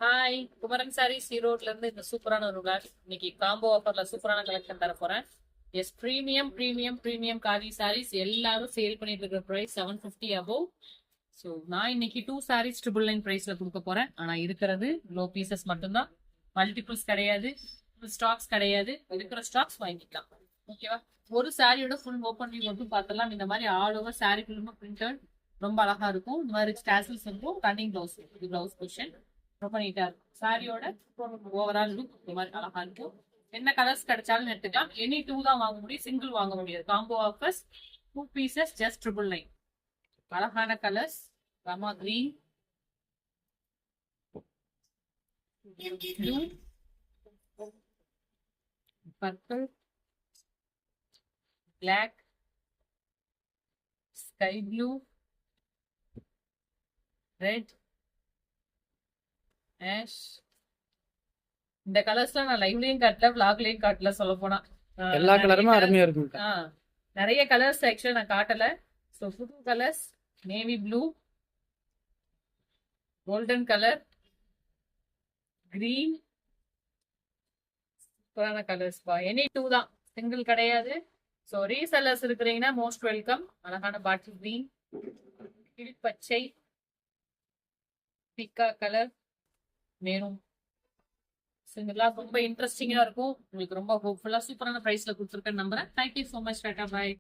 Hi, Kumaran saris ஈரோட்ல இருந்து இந்த சூப்பரான ஒரு vlog. இன்னைக்கு காம்போ ஆஃபர்ல சூப்பரான கலெக்ஷன் தர போறேன். Yes, premium premium premium khadi sarees எல்லாரும் சேல் பண்ணிட்டு இருக்கிற பிரைஸ் 750 அபோவ். ஸோ நான் இன்னைக்கு 2 சாரீஸ் 999 பிரைஸ்ல கொடுக்க போறேன். ஆனா இருக்கிறது லோ பீசஸ் மட்டும்தான், மல்டிபிள்ஸ் கிடையாது, ஸ்டாக்ஸ் கிடையாது. இருக்கிற ஸ்டாக்ஸ் வாங்கிக்கலாம். ஓகேவா? ஒரு சாரியோட ஃபுல் ஓப்பன் வியூ மட்டும் பார்த்தலாம். இந்த மாதிரி ஆல் ஓவர் சாரி ஃபுல்லுமா பிரிண்டட் ரொம்ப அழகா இருக்கும். இந்த மாதிரி ஸ்டாசல்ஸ் இருக்கும். ரன்னிங் பிளவுஸ், இது பிளவுஸ் பொசிஷன் ரொம்ப நீட்டா இருக்கும். சாரியோட ஓவரால் லுக் இந்த மாதிரி அழகா இருக்கும். என்ன கலர்ஸ் கிடைச்சாலும் எடுத்துக்கலாம். எனி 2 தான் வாங்க முடியும், சிங்கிள் வாங்க முடியாது. Combo offers 2 pieces just 999. அழகான colours, Rama green, blue, purple, black, sky blue, red, ash. இந்த கலர்ஸ்லாம் நான் லைவ்லயும் காட்டல, vlogலயும் காட்டல. சொல்ல போனா எல்லா கலருமே அருமையா இருக்கும். நிறைய கலர்ஸ் ஆக்சுவலா நான் காட்டல. ஸோ புது colours, navy blue, golden colour, green, சூப்பரான கலர்ஸ் பா. எனி 2 தான், சிங்கிள் கிடையாது. ஸோ ரீசெல்லர்ஸ் இருக்கிறீங்கன்னா மோஸ்ட் வெல்கம். அழகான பாட்டில் கிரீன், பச்சை, பிக்கா கலர், மேலும் சிங்கிளாக ரொம்ப இன்ட்ரெஸ்டிங்கா இருக்கும். உங்களுக்கு ரொம்ப ஹோப்ஃபுல்லா சூப்பரான பிரைஸ்ல கொடுத்துருக்கேன் நம்புறேன். Thank you so much. டாடா, பாய்.